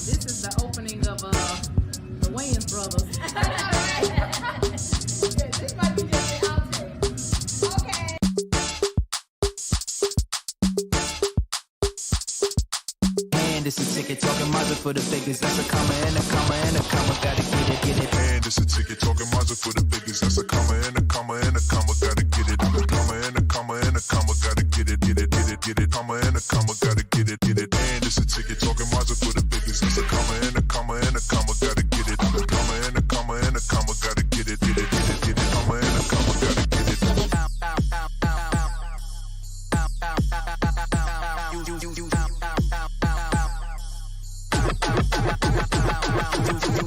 This is the opening of the Wayans brothers. This might be just the outtake. Okay. And it's a ticket talking Mazda for the biggest. That's a comma and a comma and a comma. Gotta get it, get it. And it's a ticket talking Mazda for the biggest. That's a comma and a comma and a comma. Gotta get it. A comma and a comma and a comma. Gotta get it, get it, get it, get it. Comma and a comma. Gotta get it, get it. And it's a ticket talking Mazda for the biggest. That's a comma and a comma and a comma. Gotta get it. A comma and a comma and a comma. Gotta get it, get it, get it, get it. Comma and a comma. Gotta get it.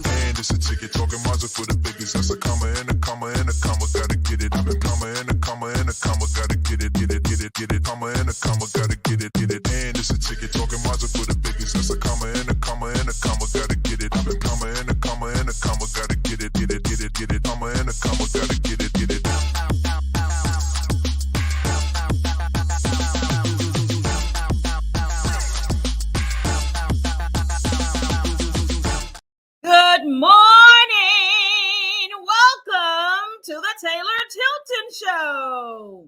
And it's a ticket talking Mazda for the biggest. That's a comma and a comma and a comma. Gotta get it. A comma and a comma and a comma. Gotta get it, get it, get it, get it. Comma and a comma. Gotta get it, get it. And it's a ticket talking Mazda for the biggest. That's a comma and a comma and a comma. Gotta get it. A comma and a comma and a comma. Gotta get it, get it, get it, get it. Comma and a comma. Gotta get it, get it. Good morning. Welcome to the Taylor Tilton Show.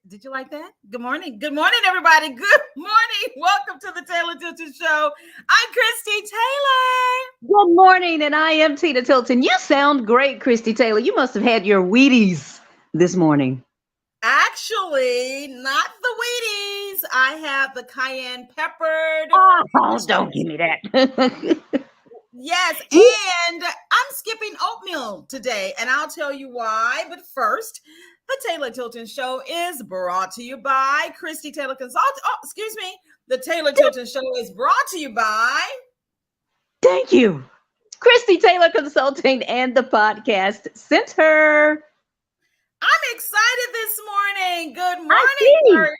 Did you like that? Good morning. Good morning, everybody. Good morning. Welcome to the Taylor Tilton Show. I'm Christie Taylor. Good morning, and I am Tina Tilton. You sound great, Christy Taylor. You must have had your Wheaties this morning. Actually, not the Wheaties. I have the cayenne peppered. Oh, don't give me that. Yes, and I'm skipping oatmeal today, and I'll tell you why. But first, the Taylor Tilton Show is brought to you by Christie Taylor Consulting. Oh, excuse me. The Taylor Tilton Show is brought to you by... Thank you. Christy Taylor Consulting and the Podcast Center. I'm excited this morning. Good morning,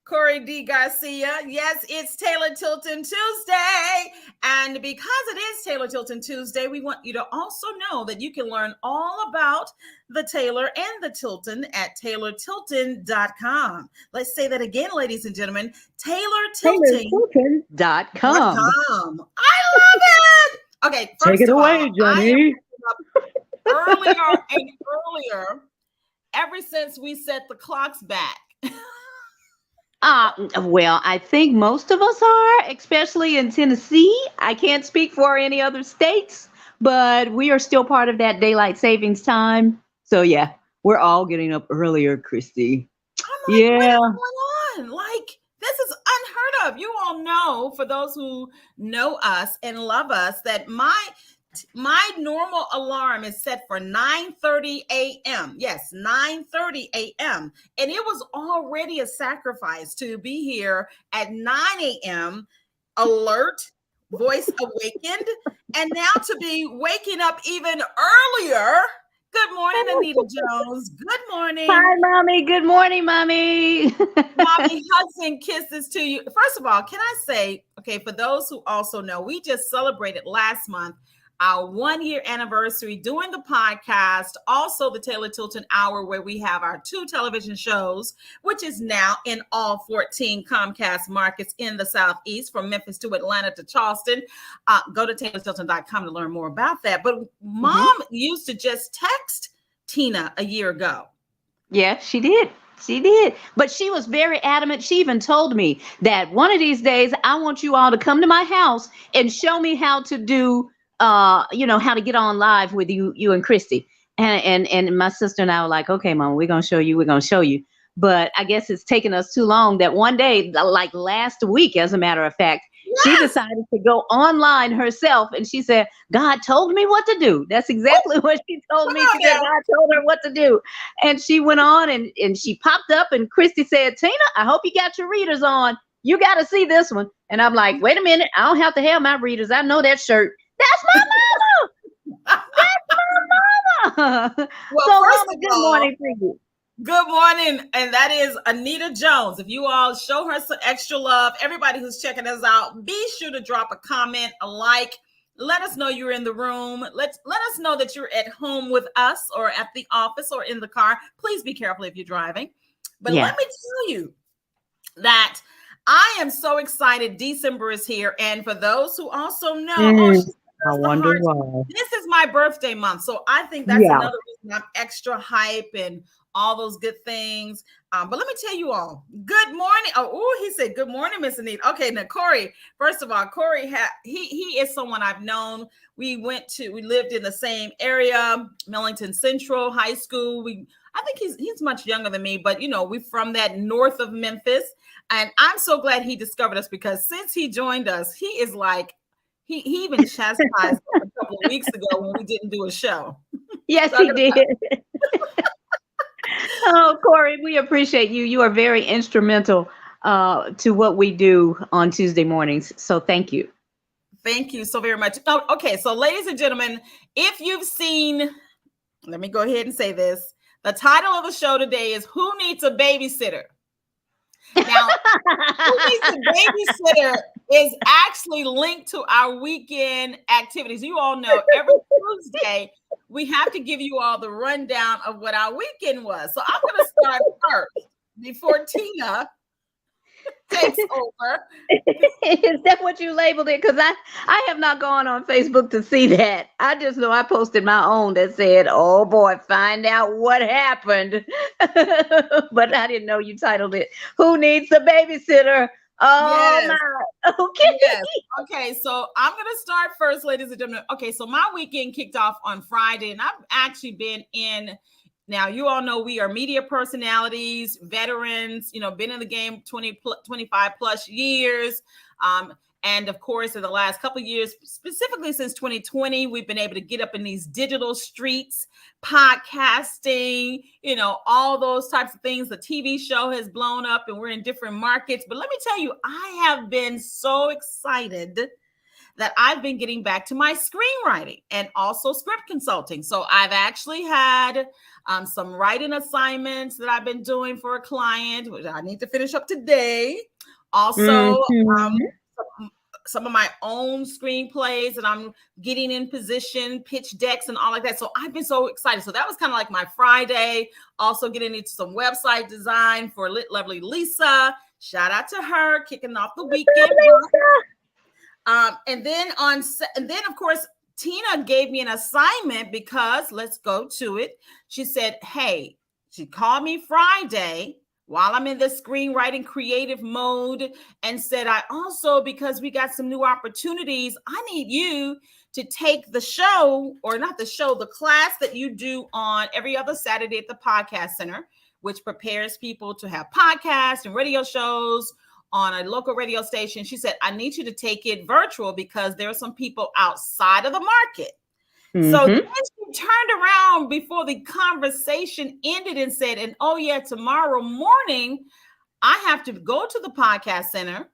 Corey D. Garcia. Yes, it's Taylor Tilton Tuesday. And because it is Taylor Tilton Tuesday, we want you to also know that you can learn all about the Taylor and the Tilton at taylortilton.com. Let's say that again, ladies and gentlemen. taylortilton.com. I love it. Okay, first Take it of away, all, Johnny. earlier and earlier, ever since we set the clocks back. Well, I think most of us are, especially in Tennessee. I can't speak for any other states, but we are still part of that daylight savings time. So yeah, we're all getting up earlier, Christy. I'm like, Yeah. what is going on? Like, this is unheard of. You all know, for those who know us and love us, that my normal alarm is set for 9:30 a.m. Yes, 9:30 a.m. And it was already a sacrifice to be here at 9 a.m. alert, voice awakened, and now to be waking up even earlier. Good morning, Anita Jones. Good morning. Hi, Mommy. Good morning, Mommy. Mommy, hugs and kisses to you. First of all, can I say, okay, for those who also know, we just celebrated last month our 1-year anniversary doing the podcast, also the Taylor Tilton Hour, where we have our 2 television shows, which is now in all 14 Comcast markets in the Southeast, from Memphis to Atlanta to Charleston. Go to taylortilton.com to learn more about that. But Mom used to just text Tina a year ago. Yeah, she did. She did. But she was very adamant. She even told me that one of these days, I want you all to come to my house and show me how to do how to get on live with you and Christy. And my sister and I were like, okay, Mom, we're going to show you. But I guess it's taken us too long that one day, like last week, as a matter of fact, she decided to go online herself. And she said, God told me what to do. That's exactly what she told me. She said, God told her what to do. And she went on and she popped up and Christy said, Tina, I hope you got your readers on. You got to see this one. And I'm like, wait a minute. I don't have to have my readers. I know that shirt. That's my mama. That's my mama. Well, so, first Mama, of good all, morning to you. Good morning. And that is Anita Jones. If you all show her some extra love, everybody who's checking us out, be sure to drop a comment, a like. Let us know you're in the room. Let us know that you're at home with us or at the office or in the car. Please be careful if you're driving. But let me tell you that I am so excited. December is here. And for those who also know, she's I the wonder hearts. why. This is my birthday month. So I think that's Yeah. another reason I'm extra hype and all those good things. But let me tell you all, good morning. Oh, he said, good morning, Miss Anita. Okay, now Corey, first of all, Corey, he is someone I've known. We lived in the same area, Millington Central High School. I think he's much younger than me, but we're from that north of Memphis. And I'm so glad he discovered us, because since he joined us, he is like, he even chastised us a couple of weeks ago when we didn't do a show. Yes, he did. Oh, Corey, we appreciate you. You are very instrumental to what we do on Tuesday mornings. So thank you. Thank you so very much. Oh, okay, so ladies and gentlemen, if you've seen, let me go ahead and say this. The title of the show today is Who Needs a Babysitter? Now, Who Needs a Babysitter is actually linked to our weekend activities. You all know every Tuesday we have to give you all the rundown of what our weekend was. So I'm going to start first before Tina takes over. Is that what you labeled it? Because I have not gone on Facebook to see that. I just know I posted my own that said, oh boy, find out what happened. But I didn't know you titled it, Who Needs a Babysitter? Oh, Yes. my. Okay. Yes. Okay, so I'm going to start first, ladies and gentlemen. Okay, so my weekend kicked off on Friday, and I've actually been in. Now, you all know we are media personalities, veterans, been in the game 25 plus years. And of course, in the last couple of years, specifically since 2020, we've been able to get up in these digital streets, podcasting, all those types of things. The TV show has blown up and we're in different markets. But let me tell you, I have been so excited that I've been getting back to my screenwriting and also script consulting. So I've actually had some writing assignments that I've been doing for a client, which I need to finish up today. Also, some of my own screenplays that I'm getting in position, pitch decks and all like that. So I've been so excited. So that was kind of like my Friday. Also getting into some website design for Lit Lovely Lisa. Shout out to her, kicking off the weekend. And then of course, Tina gave me an assignment because, let's go to it. She said, hey, she called me Friday while I'm in the screenwriting creative mode and said, I also, because we got some new opportunities, I need you to take the show, or not the show, the class that you do on every other Saturday at the Podcast Center, which prepares people to have podcasts and radio shows on a local radio station. She said, I need you to take it virtual because there are some people outside of the market. So then she turned around before the conversation ended and said, and oh yeah, tomorrow morning, I have to go to the Podcast Center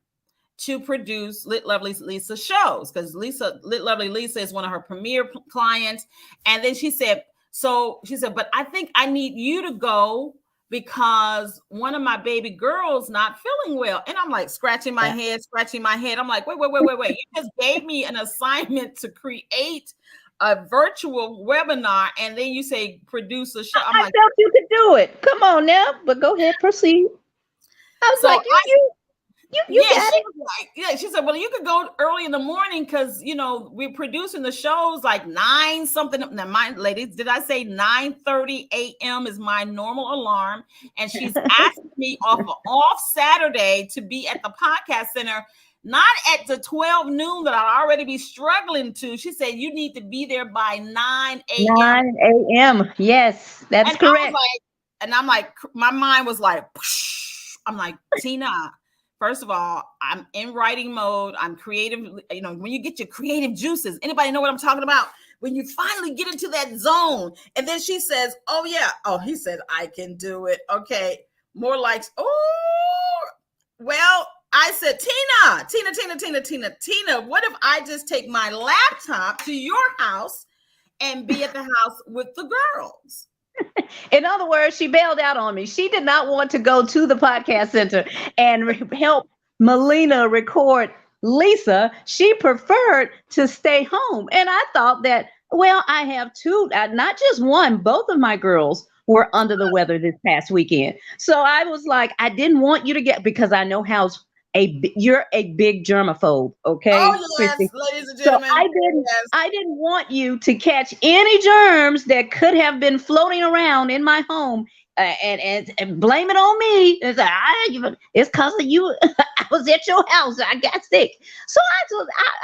to produce Lit Lovely Lisa shows, because Lit Lovely Lisa is one of her premier clients. And then she said, but I think I need you to go because one of my baby girls not feeling well. And I'm like scratching my head. I'm like, wait. You just gave me an assignment to create a virtual webinar, and then you say produce a show. I felt you could do it. Come on now, but go ahead, proceed. I was like, you got it. She said, well, you could go early in the morning because we're producing the shows like 9 something. Now, my ladies, did I say 9:30 a.m. is my normal alarm? And she's asking me off Saturday to be at the Podcast Center, not at the 12 noon that I'd already be struggling to. She said, you need to be there by 9 a.m. 9 a.m. Yes, that's correct. I'm like, my mind was like, I'm like, Tina, first of all, I'm in writing mode. I'm creative. When you get your creative juices, anybody know what I'm talking about? When you finally get into that zone. And then she says, oh yeah. Oh, he said, I can do it. Okay. More like, oh, well, I said, Tina, what if I just take my laptop to your house and be at the house with the girls? In other words, she bailed out on me. She did not want to go to the Podcast Center and help Melina record Lisa. She preferred to stay home. And I thought that, well, I have two, not just one, both of my girls were under the weather this past weekend. So I was like, I didn't want you to get, because I know how you're a big germaphobe, okay, Oh yes, Christy? ladies and So gentlemen. Yes. I didn't want you to catch any germs that could have been floating around in my home, and blame it on me. It's because of you. I was at your house. I got sick. So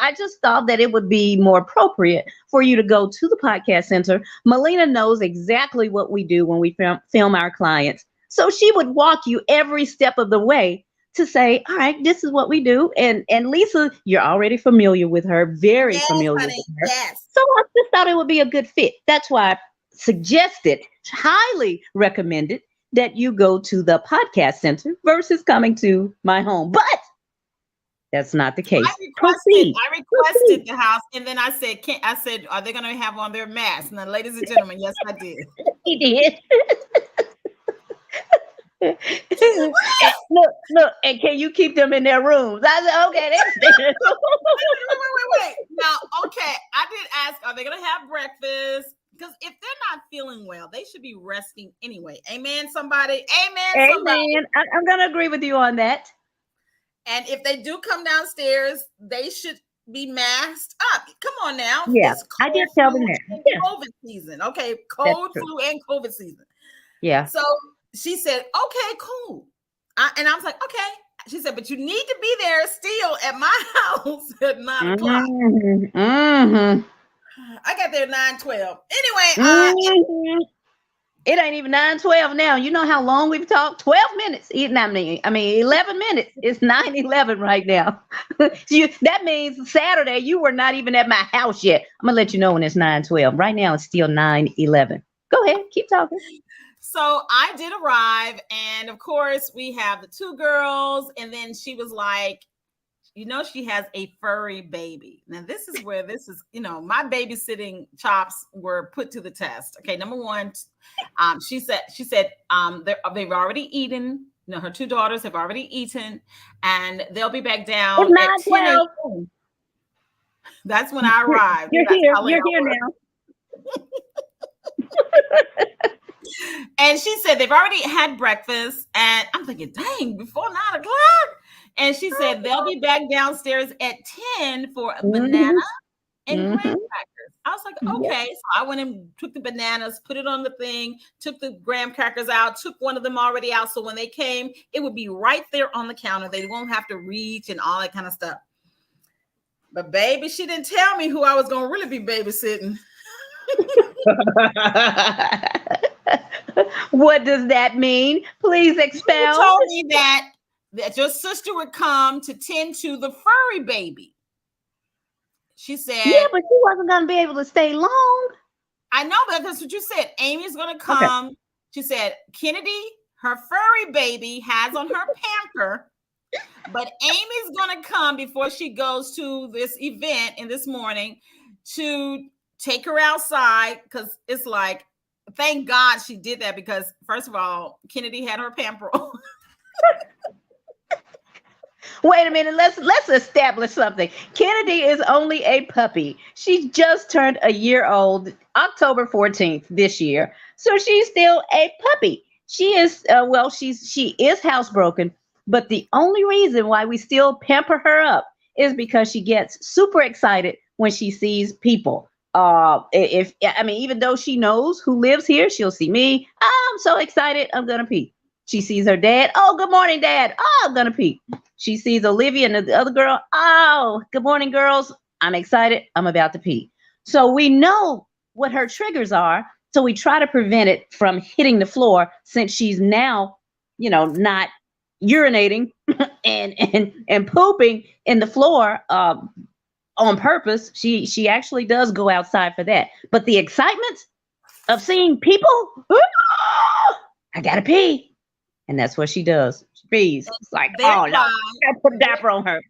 I just thought that it would be more appropriate for you to go to the podcast center. Melina knows exactly what we do when we film our clients. So she would walk you every step of the way to say, all right, this is what we do. And Lisa, you're already familiar with her, very Yes, familiar honey. with her. Yes. So I just thought it would be a good fit. That's why I suggested, highly recommended, that you go to the podcast center versus coming to my home. But that's not the case. Proceed. I requested the house, and then I said, are they going to have on their masks? And then, ladies and gentlemen, yes, I did. He did. Look, and can you keep them in their rooms? I said, okay. Wait. Now, okay, I did ask, are they going to have breakfast? Because if they're not feeling well, they should be resting anyway. Amen, somebody. Amen, somebody. Amen. I'm going to agree with you on that. And if they do come downstairs, they should be masked up. Come on now. Yeah, It's I did tell them that. Yeah. COVID season. Okay, cold, flu, and COVID season. Yeah. So she said, okay, cool. And I was like, okay. She said, but you need to be there still at my house at 9 o'clock. Mm-hmm. I got there at 9:12. Anyway, it ain't even 9:12 now. You know how long we've talked? 12 minutes. I mean, 11 minutes. It's 9:11 right now. That means Saturday you were not even at my house yet. I'm gonna let you know when it's 9:12. Right now it's still 9:11. Go ahead, keep talking. So I did arrive, and of course we have the two girls, and then she was like, she has a furry baby. Now this is where my babysitting chops were put to the test. Okay, number one, she said they've already eaten. Her two daughters have already eaten, and they'll be back down at 10 a.m. That's when I arrived. You're here now. And she said they've already had breakfast, and I'm thinking, dang, before 9 o'clock. And she said they'll be back downstairs at 10 for a banana and graham crackers. I was like, okay. So I went and took the bananas, put it on the thing, took the graham crackers out, took one of them already out. So when they came, it would be right there on the counter. They won't have to reach and all that kind of stuff. But baby, she didn't tell me who I was going to really be babysitting. What does that mean? Please expound. She told me that your sister would come to tend to the furry baby. She said, yeah, but she wasn't going to be able to stay long. I know, but that's what you said. Amy's going to come. Okay. She said, Kennedy, her furry baby has on her pamper, but Amy's going to come before she goes to this event in this morning to take her outside, because it's like, thank God she did that, because first of all, Kennedy had her pamper on. Wait a minute. Let's establish something. Kennedy is only a puppy. She just turned a year old, October 14th this year. So she's still a puppy. She is she is housebroken, but the only reason why we still pamper her up is because she gets super excited when she sees people. Even though she knows who lives here, she'll see me. Oh, I'm so excited. I'm gonna pee. She sees her dad. Oh, good morning, Dad. Oh, I'm gonna pee. She sees Olivia and the other girl. Oh, good morning, girls. I'm excited. I'm about to pee. So we know what her triggers are. So we try to prevent it from hitting the floor, since she's now, not urinating and pooping in the floor on purpose. She actually does go outside for that. But the excitement of seeing people, I gotta pee. And that's what she does. She pees. It's like, oh no, I gotta put a diaper on her.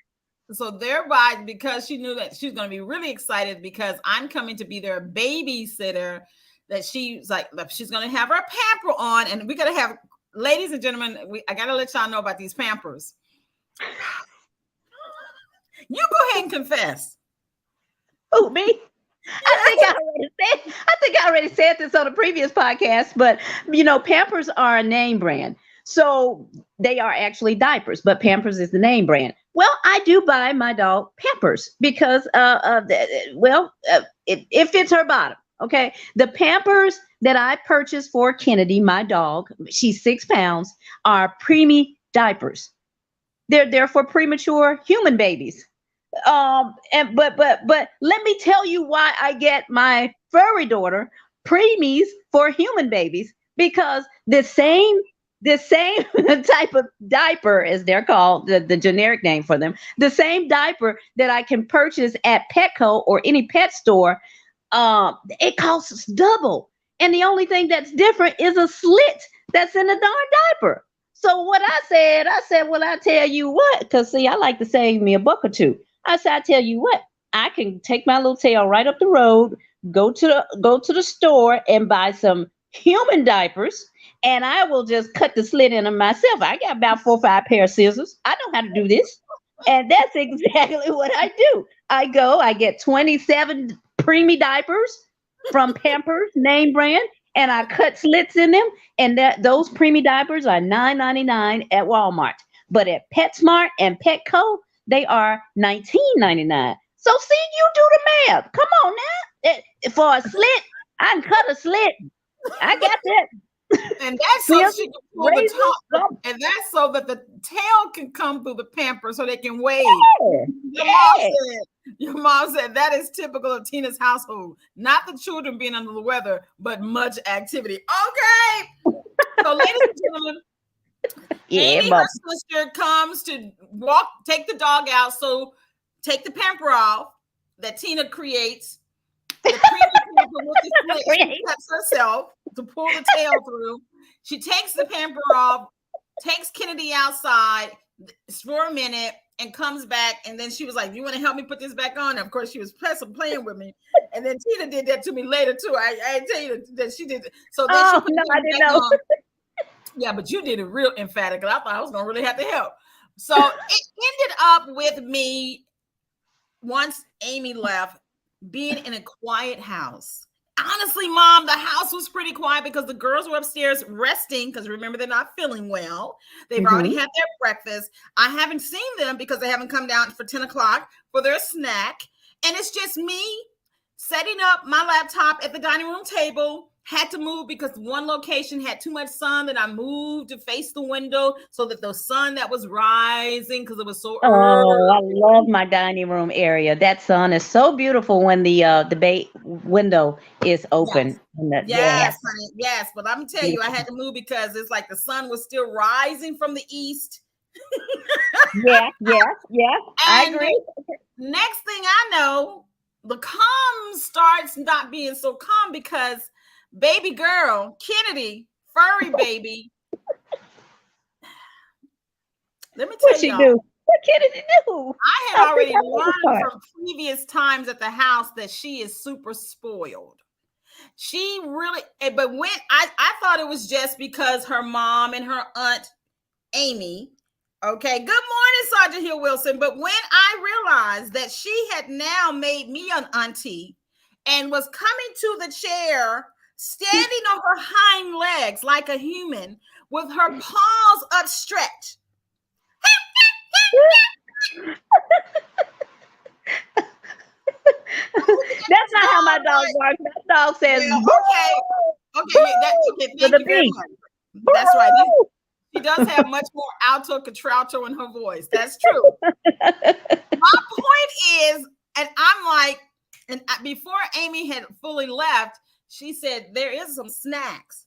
So thereby, because she knew that she was going to be really excited because I'm coming to be their babysitter, that she's like, she's going to have her pamper on. And we got to have, ladies and gentlemen, I got to let y'all know about these pampers. You go ahead and confess. Oh, me? I think I already said this on a previous podcast, but Pampers are a name brand. So they are actually diapers, but Pampers is the name brand. Well, I do buy my dog Pampers because, it fits her bottom. Okay. The Pampers that I purchased for Kennedy, my dog, she's 6 pounds, are preemie diapers. They're for premature human babies. But let me tell you why I get my furry daughter preemies for human babies, because the same type of diaper, as they're called, the generic name for them, the same diaper that I can purchase at Petco or any pet store, it costs double. And the only thing that's different is a slit that's in the darn diaper. So what I said, well, I tell you what, because see, I like to save me a buck or two. I said, I tell you what, I can take my little tail right up the road, go to the store and buy some human diapers, and I will just cut the slit in them myself. I got about 4 or 5 pair of scissors. I know how to do this. And that's exactly what I do. I get 27 preemie diapers from Pampers name brand, and I cut slits in them. And those preemie diapers are $9.99 at Walmart. But at PetSmart and Petco, they are $19.99. So see, you do the math. Come on now. For a slit, I can cut a slit. I got that. And that's so she can pull the top, and that's so that the tail can come through the pamper so they can wave. Your mom said that is typical of Tina's household. Not the children being under the weather, but much activity. Okay. So, ladies and gentlemen, Amy, her sister, comes to take the dog out. So take the pamper off that Tina creates. The pamper with the slit, she cuts herself to pull the tail through. She takes the pamper off, takes Kennedy outside for a minute, and comes back. And then she was like, "You want to help me put this back on?" And of course, she was playing with me. And then Tina did that to me later too. I tell you that she did. So then she put I didn't know. on. Yeah, but you did it real emphatic. I thought I was gonna really have to help. So it ended up with me, once Amy left, being in a quiet house. Honestly, Mom, the house was pretty quiet because the girls were upstairs resting, because remember, they're not feeling well. They've already had their breakfast. I haven't seen them because they haven't come down for 10 o'clock for their snack. And it's just me setting up my laptop at the dining room table. Had to move because one location had too much sun that I moved to face the window so that the sun that was rising, because it was so early. Oh, I love my dining room area. That sun is so beautiful when the bay window is open. Yes, honey. Yes, but I'm telling you, I had to move because it's like the sun was still rising from the east. Yeah. I agree. Next thing I know, the calm starts not being so calm because baby girl, Kennedy, furry baby. Let me tell you. What Kennedy do? I had already learned from previous times at the house that she is super spoiled. She really, but when I thought it was just because her mom and her aunt Amy. Okay, good morning, Sergeant Hill Wilson. But when I realized that she had now made me an auntie and was coming to the chair, standing on her hind legs like a human with her paws upstretched. That's not how my dog barks. That dog says, okay, thank you very much. That's right. She does have much more alto contralto in her voice. That's true. My point is, and I'm like, and before Amy had fully left, she said, there is some snacks.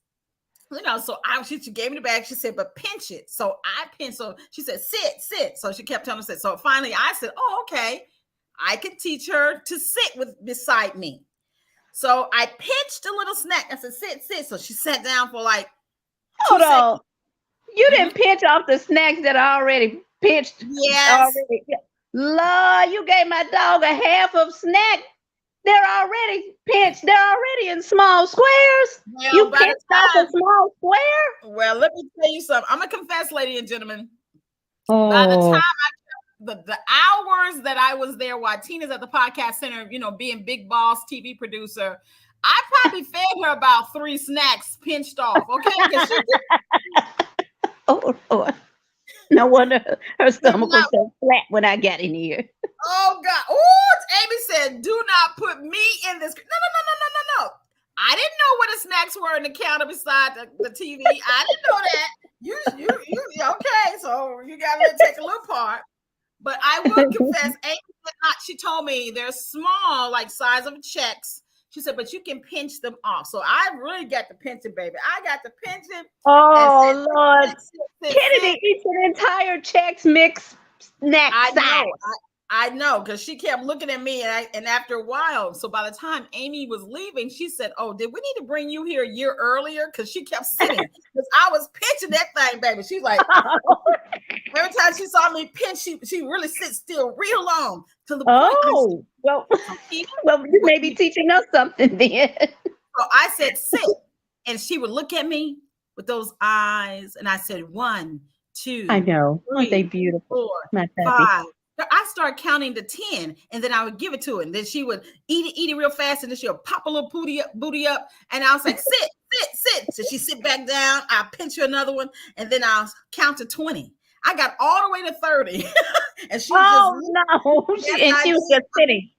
So she gave me the bag. She said, but pinch it. So I pinched. So she said, sit. So she kept telling me to sit. So finally I said, oh, okay. I could teach her to sit beside me. So I pinched a little snack. I said, sit. So she sat down for like 2 seconds. Hold on. You didn't pinch off the snacks that are already pinched. Yes. Lord, you gave my dog a half of snack. They're already pinched. They're already in small squares. Well, you pinched off a small square? Well, let me tell you something. I'm going to confess, ladies and gentlemen. By the time the hours that I was there while Tina's at the podcast center, being big boss TV producer, I probably fed her about 3 snacks pinched off. Okay. Oh, Lord. No wonder her Do stomach was not. so flat when I got in here. Oh God. Oh, Amy said, "Do not put me in this." No, no, no, no, no, no, no. I didn't know what the snacks were in the counter beside the TV. I didn't know that. You okay? So you gotta take a little part. But I will confess, Amy did not. She told me they're small, like size of checks. She said, but you can pinch them off. So I really got to pinch it, baby. I got to pinch it and said, Oh, Lord. sit. Kennedy eats an entire Chex Mix snack I size. know. I know, because she kept looking at me, and after a while, so by the time Amy was leaving, she said, "Oh, did we need to bring you here a year earlier?" Because she kept sitting, because I was pinching that thing, baby. She's like, every time she saw me pinch, she really sits still real long to the point. Well, you may be teaching us something then. So I said, "Sit," and she would look at me with those eyes, and I said, 1, 2, I know. Aren't they 3, beautiful? 4, My puppy. 5. I started counting to 10, and then I would give it to her, and then she would eat it real fast, and then she'll pop a little booty up, and I was like, sit. So she sit back down. I'll pinch her another one, and then I'll count to 20. I got all the way to 30, and she no, she was just sitting.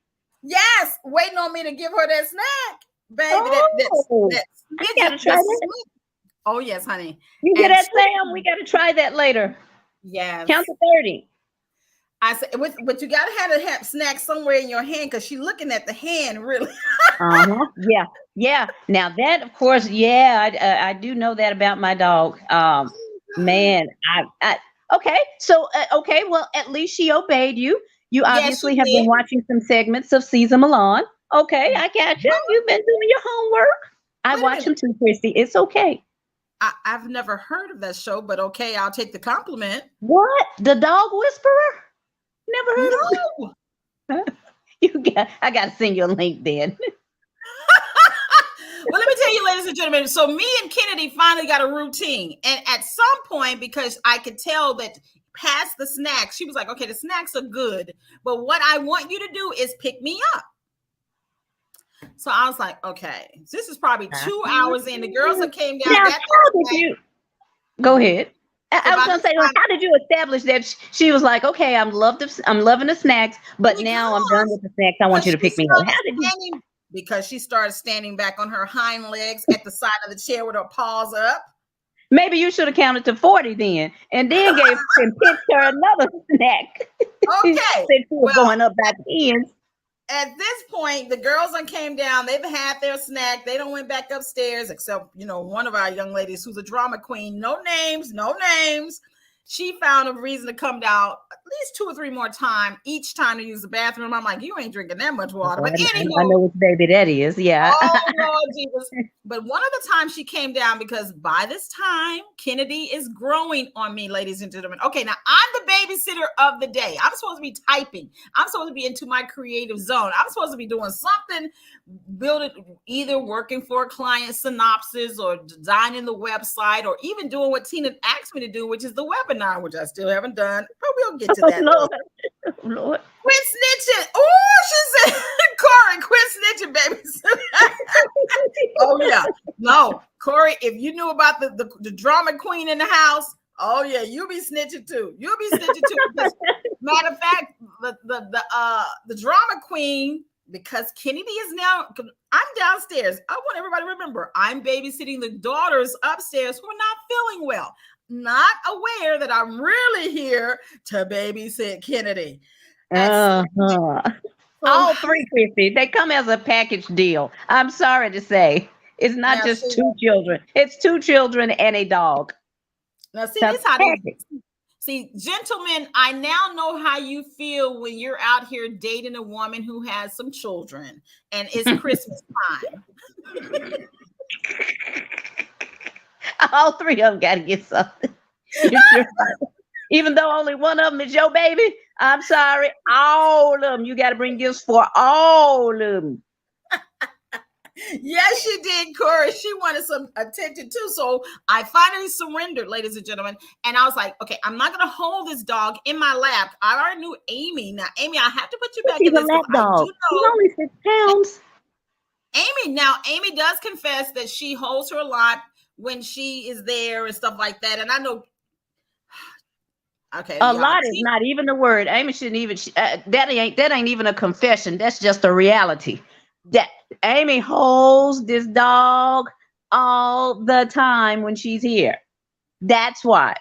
Yes, waiting on me to give her that snack, baby. I gotta try that. Oh yes, honey. You get that, Sam? We gotta try that later. Yes. Count to 30. I said, but you gotta have snack somewhere in your hand, because she's looking at the hand, really. Yeah. Now that, of course, I do know that about my dog. Man, okay. So, okay. Well, at least she obeyed you. You obviously have been watching some segments of Cesar Milan. Okay, I got you. You've been doing your homework. I watch them too, Christy. It's okay. I've never heard of that show, but okay, I'll take the compliment. What? The Dog Whisperer? Never heard of it? I got to send you a link then. Well, let me tell you, ladies and gentlemen. So me and Kennedy finally got a routine. And at some point, because I could tell that past the snacks, she was like, okay, the snacks are good, but what I want you to do is pick me up. So I was like, okay, this is probably 2 hours in. The girls that came down. Now, how did you? Go ahead. I was going to say, how did you establish that she was like, okay, I'm loving the snacks, but now I'm done with the snacks. I want you to pick me up. How did you? Because she started standing back on her hind legs at the side of the chair with her paws up. Maybe you should have counted to 40 then, and then picked her another snack. Okay. Since she was going up back ends. At this point, the girls came down. They've had their snack. They don't went back upstairs, except, one of our young ladies who's a drama queen. No names. She found a reason to come down at least 2 or 3 more times, each time to use the bathroom. I'm like, you ain't drinking that much water. But anywho, I know which baby that is. Yeah. Oh, Lord Jesus. But one of the times she came down, because by this time, Kennedy is growing on me, ladies and gentlemen. Okay, now I'm the babysitter of the day. I'm supposed to be typing. I'm supposed to be into my creative zone. I'm supposed to be doing something, either working for a client synopsis or designing the website, or even doing what Tina asked me to do, which is the webinar, which I still haven't done. But we'll get to that. Lord. Quit snitching. Oh, she said, Corey, quit snitching, baby. Oh, yeah. No, Corey, if you knew about the drama queen in the house, oh, yeah, you'll be snitching too. Because, matter of fact, the drama queen, because Kennedy is now, I'm downstairs. I want everybody to remember, I'm babysitting the daughters upstairs who are not feeling well. Not aware that I'm really here to babysit Kennedy. All 3, Christy. They come as a package deal. I'm sorry to say. It's not just 2 children. It's 2 children and a dog. Now, see, this how they see, gentlemen, I now know how you feel when you're out here dating a woman who has some children and it's Christmas time. All 3 of them got to get something. Even though only one of them is your baby, I'm sorry. All of them, you got to bring gifts for all of them. Yes, she did, Corey. She wanted some attention too. So I finally surrendered, ladies and gentlemen. And I was like, okay, I'm not going to hold this dog in my lap. I already knew Amy. Now, Amy, I have to put you back in this. Lap dog. She's only 6 pounds. Amy does confess that she holds her a lot when she is there and stuff like that. And I know Okay, A y'all. lot is not even the word. Amy shouldn't even. That ain't even a confession. That's just a reality. That Amy holds this dog all the time when she's here. That's why.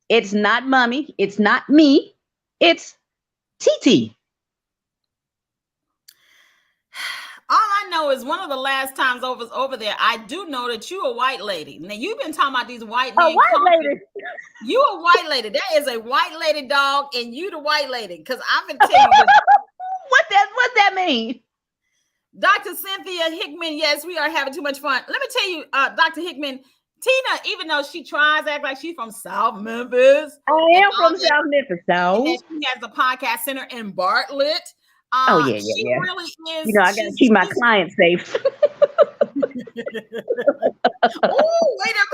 It's not mommy. It's not me. It's TT. All I know is one of the last times over there, I do know that you a white lady. Now you've been talking about these white A men. white lady. You a white lady. That is a white lady dog, and you the white lady. Because I'm gonna tell you this. What that mean? Dr. Cynthia Hickman, yes, we are having too much fun. Let me tell you, Dr. Hickman, Tina, even though she tries to act like she's from South Memphis. I am from South Memphis, so. And she has a podcast center in Bartlett. Oh, yeah. She really is. You know, I got to keep my clients safe. Oh, wait a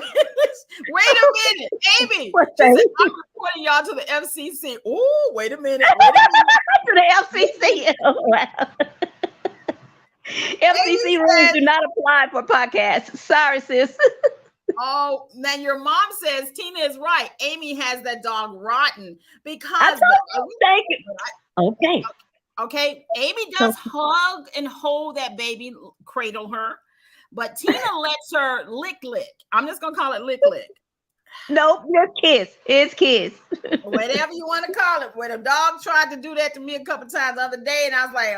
minute, Amy. What's She that? said, I'm reporting y'all to the FCC. Oh, wait a minute. To the FCC. Oh, wow. FCC rules do not apply for podcasts. Sorry, sis. Oh, now your mom says Tina is right. Amy has that dog rotten because I told you. Thank you. Okay. Okay, Amy does hug and hold that baby, cradle her, but Tina lets her lick. I'm just gonna call it lick. Nope, your kiss. It's kiss. Whatever you want to call it. When a dog tried to do that to me a couple times the other day, and I was like,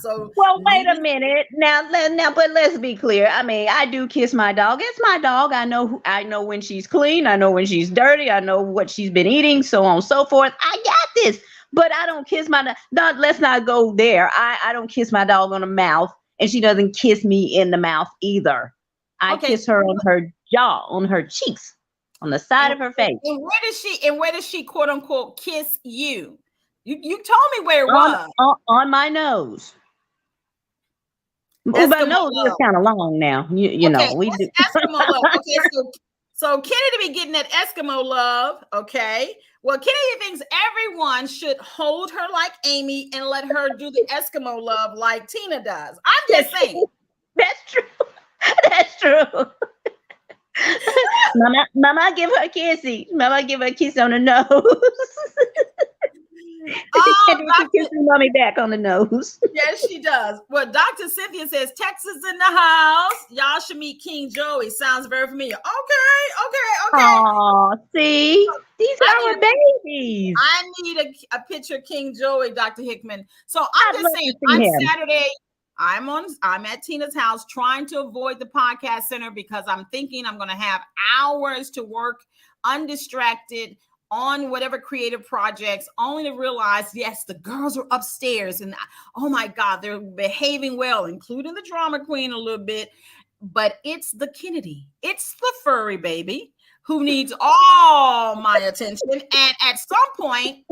So well, wait a minute. Now, but let's be clear. I mean, I do kiss my dog. It's my dog. I know when she's clean. I know when she's dirty. I know what she's been eating, so on and so forth. I got this. But I don't kiss my dog. Let's not go there. I don't kiss my dog on the mouth, and she doesn't kiss me in the mouth either. I kiss her on her jaw, on her cheeks, on the side of her face. And where does she quote unquote kiss you? You told me where it was. On my nose. Oh, my nose is kind of long now. You know, we do. Eskimo love. Okay, so Kennedy be getting that Eskimo love. Okay. Well, Kennedy thinks everyone should hold her like Amy and let her do the Eskimo love like Tina does. I'm just saying. That's true. That's true. Mama, give her a kissy. Mama, give her a kiss on the nose. She kisses mommy back on the nose. Yes, she does. Well, Dr. Cynthia says Texas in the house. Y'all should meet King Joey. Sounds very familiar. Okay. Oh, see, these are our babies. I need a picture of King Joey, Dr. Hickman. So I'm just saying, on Saturday, I'm at Tina's house trying to avoid the podcast center because I'm thinking I'm going to have hours to work undistracted on whatever creative projects, only to realize, yes, the girls are upstairs and oh my God, they're behaving well, including the drama queen a little bit, but it's the Kennedy. It's the furry baby who needs all my attention. And at some point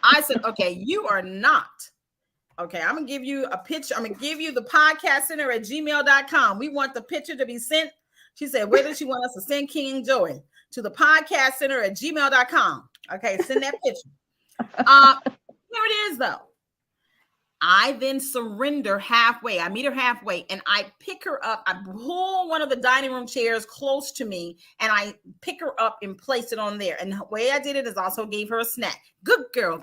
I said, okay, you are not. Okay, I'm going to give you a picture. I'm going to give you the podcast center at gmail.com. We want the picture to be sent. She said, where does she want us to send King Joey? To the podcast center at gmail.com. Okay, send that picture. Here it is, though. I then surrender halfway. I meet her halfway and I pick her up. I pull one of the dining room chairs close to me and I pick her up and place it on there. And the way I did it is also gave her a snack. Good girl.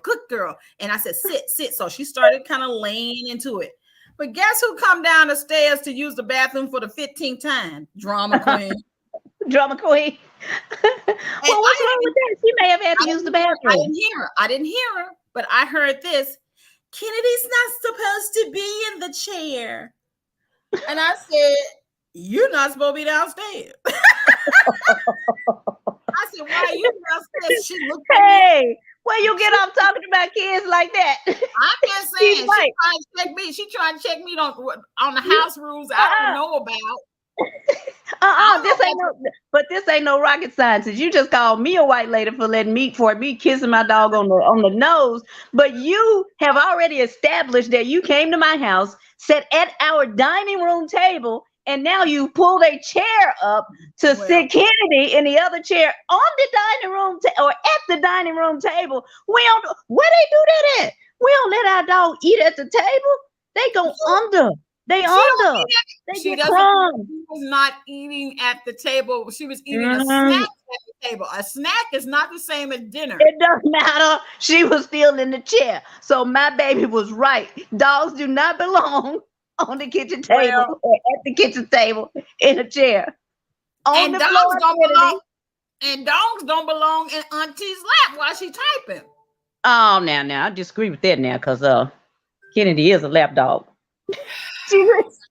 And I said, sit. So she started kind of laying into it. But guess who come down the stairs to use the bathroom for the 15th time? Drama queen. Drama queen. Well, what's wrong with that? She may have had to use the bathroom. I didn't hear her, but I heard this. Kennedy's not supposed to be in the chair. And I said, you're not supposed to be downstairs. I said, why are you downstairs? She looked at me. Hey, where you get off talking about kids like that? I'm just saying, she trying to check me on the house rules I don't know about. This ain't no rocket science. You just called me a white lady for me kissing my dog on the nose. But you have already established that you came to my house, sat at our dining room table, and now you pulled a chair up to sit Kennedy in the other chair on the dining room or at the dining room table. Where they do that at? We don't let our dog eat at the table. They go under They She on don't them. eat They She get doesn't. crumbs. She was not eating at the table. She was eating a Mm, snack at the table. A snack is not the same as dinner. it doesn't matter. She was still in the chair. So my baby was right. Dogs do not belong on the kitchen table Well, or at the kitchen table in a chair. On and the floor, Kennedy. dogs don't belong in Auntie's lap while she typing. Oh, now I disagree with that now, because Kennedy is a lap dog. She's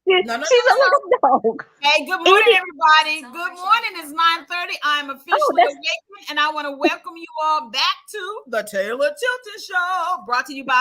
No, no, no, a no, no. lap dog. Hey, good morning, everybody. Good morning. It's 9:30. I'm officially that's- awakened, and I want to welcome you all back to the Taylor Tilton Show, brought to you by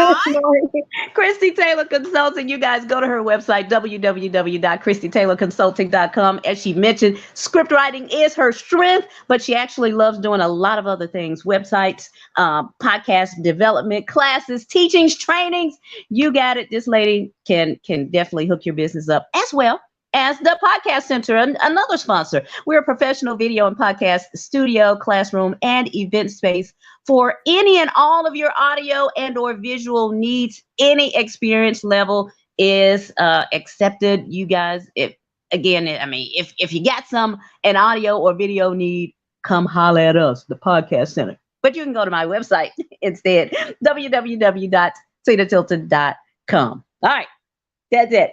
Christie Taylor Consulting. You guys go to her website, www.christietaylorconsulting.com. As she mentioned, script writing is her strength, but she actually loves doing a lot of other things: websites, podcast development, classes, teachings, trainings. You got it. This lady can definitely hook your business up, as well as the Podcast Center, another sponsor. We're a professional video and podcast studio, classroom, and event space for any and all of your audio and or visual needs. Any experience level is accepted. You guys, if you got an audio or video need, come holler at us, the Podcast Center. But you can go to my website instead, www.taylortilton.com. All right, that's it.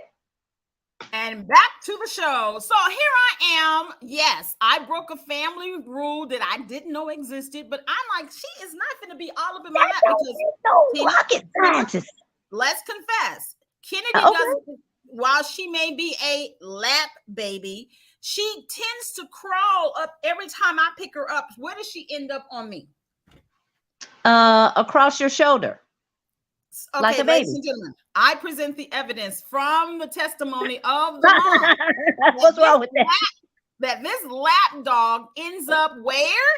And back to the show. So here I am. Yes, I broke a family rule that I didn't know existed, but I'm like, she is not going to be all up in my lap because no rocket scientist. Let's confess, Kennedy Okay. doesn't. While she may be a lap baby, she tends to crawl up every time I pick her up. Where does she end up on me? Across your shoulder. Okay, like a ladies baby. and gentlemen, I present the evidence from the testimony of the mom. What's wrong with that? That this lap dog ends up where?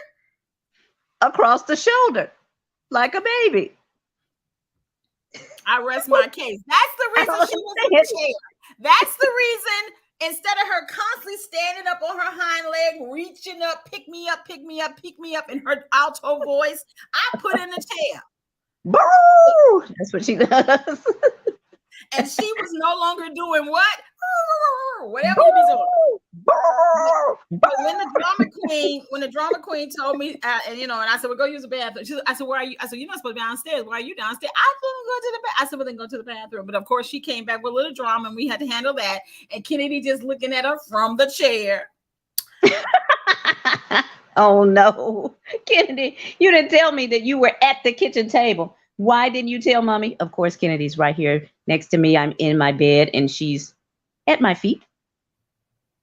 Across the shoulder, like a baby. I rest my case. That's the reason she was in the chair. That's the reason, instead of her constantly standing up on her hind leg, reaching up, pick me up, pick me up, pick me up in her alto voice, I put in the chair. Boo! That's what she does. And she was no longer doing what? Whatever you be doing. But when the drama queen told me, and I said, well, go use the bathroom. I said, where are you? I said, you're not supposed to be downstairs. Why are you downstairs? I couldn't go to the bathroom. I said, well, then go to the bathroom. But of course, she came back with a little drama, and we had to handle that. And Kennedy just looking at her from the chair. Oh no, Kennedy, you didn't tell me that you were at the kitchen table. Why didn't you tell mommy? Of course, Kennedy's right here next to me. I'm in my bed and she's at my feet.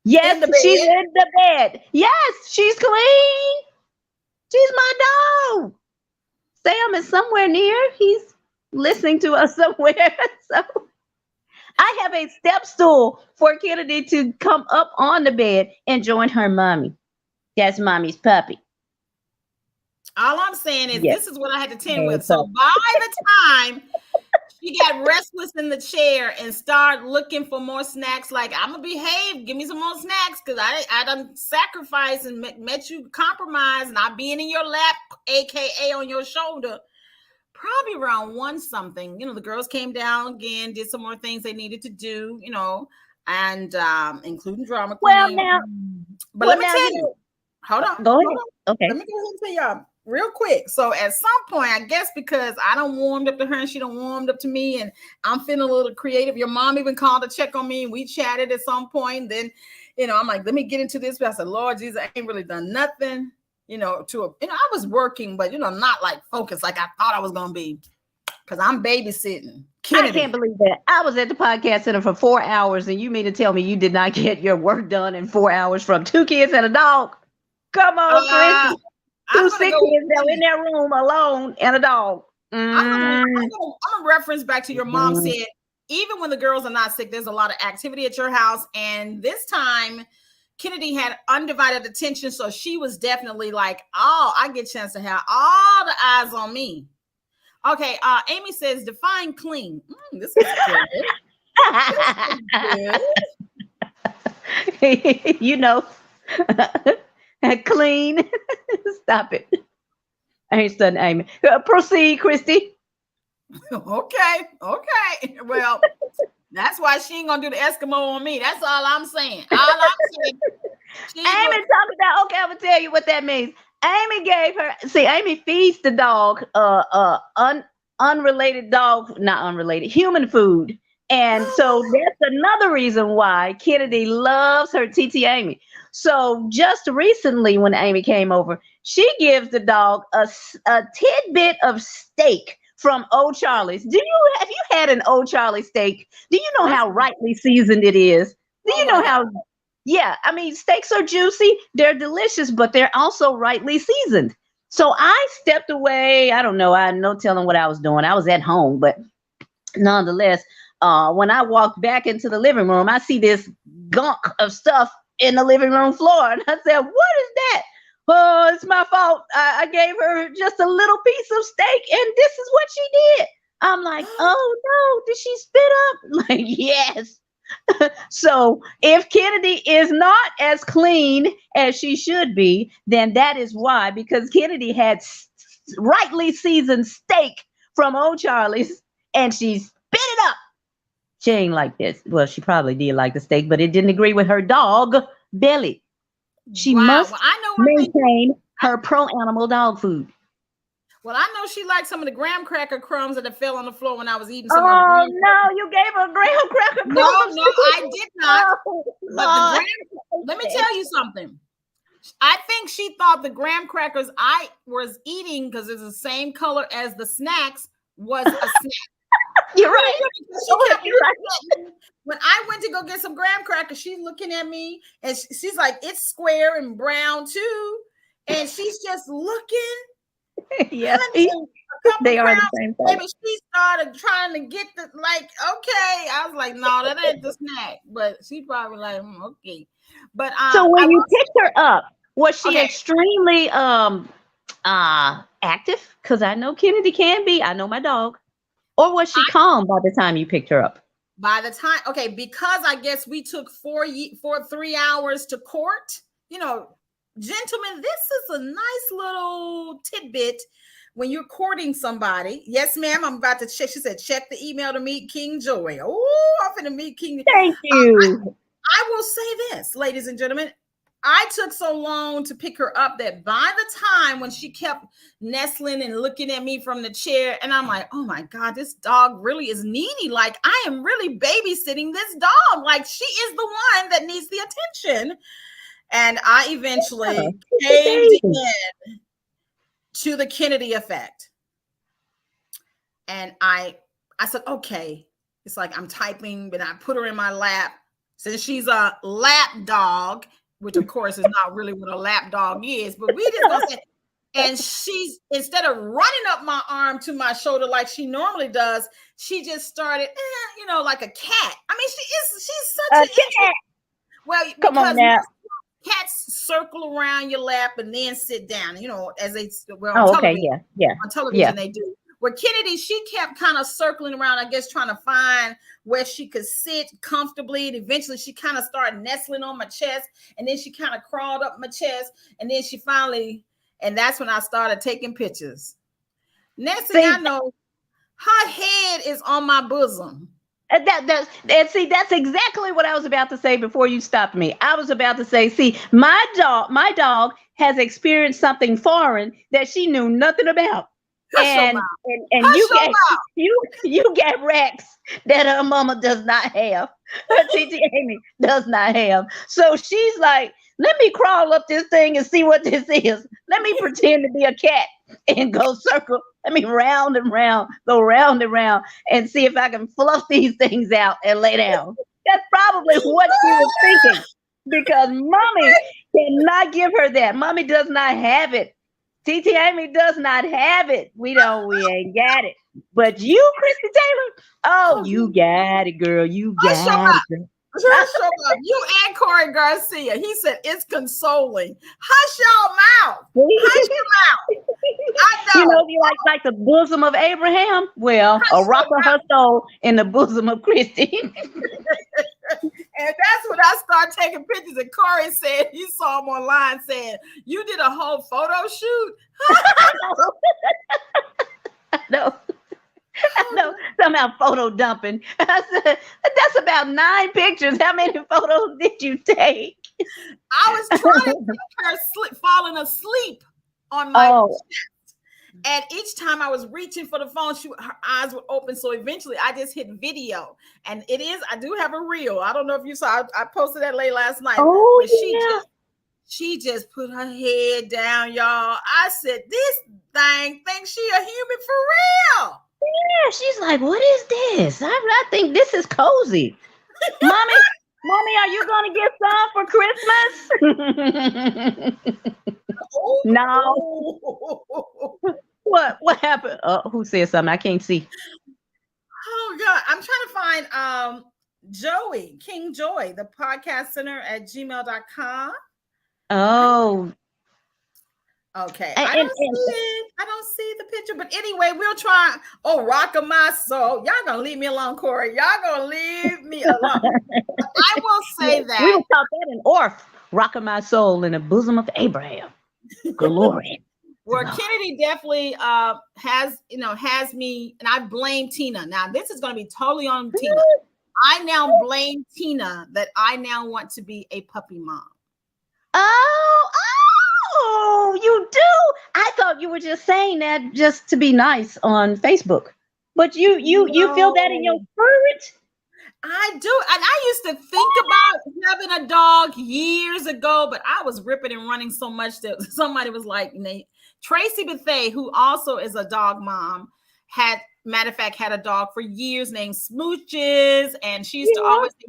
Yes, she's in the bed. Yes, she's clean. She's my dog. Sam is somewhere near. He's listening to us somewhere. So I have a step stool for Kennedy to come up on the bed and join her mommy. That's mommy's puppy. All I'm saying is Yes. This is what I had to tend with. So by the time she got restless in the chair and started looking for more snacks, like, I'm gonna behave, give me some more snacks, because I done sacrificed and met you compromise, not being in your lap, aka on your shoulder. Probably around 1 something, the girls came down again, did some more things they needed to do, and including drama queen. Well, now, but let me tell you. Hold on. Go ahead. Hold on. Okay. Let me go ahead and tell y'all real quick. So at some point, I guess because I done warmed up to her and she done warmed up to me, and I'm feeling a little creative. Your mom even called to check on me, and we chatted at some point. Then, I'm like, let me get into this. But I said, Lord Jesus, I ain't really done nothing, I was working, but not like focused like I thought I was gonna be, because I'm babysitting. Kennedy. I can't believe that. I was at the podcast center for 4 hours, and you mean to tell me you did not get your work done in 4 hours from 2 kids and a dog? Come on, Christie. 2 sick kids that were in their room alone and a dog. I'm gonna reference back to your mom said, even when the girls are not sick, there's a lot of activity at your house. And this time, Kennedy had undivided attention. So she was definitely like, oh, I get a chance to have all the eyes on me. Okay, Amy says, define clean. This is good. Clean. Stop it. I ain't studying Amy. Proceed, Christie. Okay. Well, That's why she ain't gonna do the Eskimo on me. That's all I'm saying. All I'm saying. Amy talking about, okay, I'm gonna tell you what that means. Amy gave her, see, Amy feeds the dog unrelated dog, not unrelated, human food. And so that's another reason why Kennedy loves her TT Amy. So just recently when Amy came over, she gives the dog a tidbit of steak from Old Charlie's. Have you had an Old Charlie steak? Do you know how rightly seasoned it is? Do you know how? Yeah, I mean, steaks are juicy, they're delicious, but they're also rightly seasoned. So I stepped away. I don't know. I had no telling what I was doing. I was at home, but nonetheless, when I walked back into the living room, I see this gunk of stuff in the living room floor. And I said, what is that? Oh, it's my fault. I gave her just a little piece of steak, and this is what she did. I'm like, oh no, did she spit up? Like, yes. So if Kennedy is not as clean as she should be, then that is why, because Kennedy had rightly seasoned steak from Old Charlie's and she spit it up. She ain't like this. Well, she probably did like the steak, but it didn't agree with her dog belly. She must maintain her pro-animal dog food. Well, I know she liked some of the graham cracker crumbs that fell on the floor when I was eating some of the graham. No, you gave her graham cracker crumbs. No, I did not. But let me tell you something. I think she thought the graham crackers I was eating, because it's the same color as the snacks, was a snack. You're right. When I went to go get some graham crackers, she's looking at me and she's like, it's square and brown too. And she's just looking. Yeah, they are the same thing. Maybe she started trying to get the, like, okay. I was like, no, that ain't the snack. But she probably like, okay. But so when you picked her up, was she extremely active? Because I know Kennedy can be. I know my dog. Or was she calm by the time you picked her up? By the time, because I guess we took 3 hours to court, gentlemen, this is a nice little tidbit when you're courting somebody. Yes, ma'am, I'm about to check. She said, check the email to meet King Joy. Oh, I'm going to meet King. Thank you. I will say this, ladies and gentlemen. I took so long to pick her up that by the time when she kept nestling and looking at me from the chair, and I'm like, oh my God, this dog really is needy. Like, I am really babysitting this dog. Like, she is the one that needs the attention. And I eventually caved in to the Kennedy effect. And I said, okay. It's like I'm typing, but I put her in my lap. Since she's a lap dog, which of course is not really what a lap dog is, but we just gonna say, and she's, instead of running up my arm to my shoulder like she normally does, she just started, like a cat. I mean, she's such a cat. Well, come on now. Cats circle around your lap and then sit down, as they on television. On television they do. Where Kennedy, she kept kind of circling around, I guess, trying to find where she could sit comfortably. And eventually she kind of started nestling on my chest. And then she kind of crawled up my chest. And then she finally, and that's when I started taking pictures. Next thing I know, her head is on my bosom. That's exactly what I was about to say before you stopped me. I was about to say, see, my dog has experienced something foreign that she knew nothing about. And you get racks that her mama does not have. Her TT Amy does not have. So she's like, let me crawl up this thing and see what this is. Let me pretend to be a cat and go circle. Let me round and round, go round and round, and see if I can fluff these things out and lay down. That's probably what she was thinking, because mommy cannot give her that. Mommy does not have it. TT Amy does not have it. We ain't got it. But you, Christie Taylor, you got it, girl. You got it, girl. Show up. You and Corey Garcia. He said it's consoling. Hush your mouth. Hush your mouth. I know. You like the bosom of Abraham? Well, a rock of her soul in the bosom of Christie. And that's when I started taking pictures. And Corey said he saw him online saying, you did a whole photo shoot? I know. No, somehow photo dumping. I said, that's about 9 pictures. How many photos did you take? I was trying to take her falling asleep on my Oh, chest. And each time I was reaching for the phone, her eyes would open. So eventually I just hit video. And I do have a reel. I don't know if you saw, I posted that late last night. oh But yeah. she just put her head down, y'all. I said, this thing thinks she a human for real. Yeah, she's like, what is this? I think this is cozy. Mommy, are you gonna get some for Christmas? No. What happened? Who said something? I can't see. Oh God. I'm trying to find Joey, King Joy, the podcast center at gmail.com. Oh. Okay. I don't see it. I don't see the picture. But anyway, we'll try. Oh, rock of my soul. Y'all gonna leave me alone, Corey. Y'all gonna leave me alone. I will say that. We will talk that in Orph. Rock of my soul in the bosom of Abraham. Glory. Well, Kennedy definitely has me, and I blame Tina. Now, this is going to be totally on Tina. I now blame Tina that I now want to be a puppy mom. Oh, you do? I thought you were just saying that just to be nice on Facebook. But you feel that in your spirit? I do. And I used to think about having a dog years ago, but I was ripping and running so much that somebody was like, Tracy Bethay, who also is a dog mom, had a dog for years named Smooches. And she used to always say,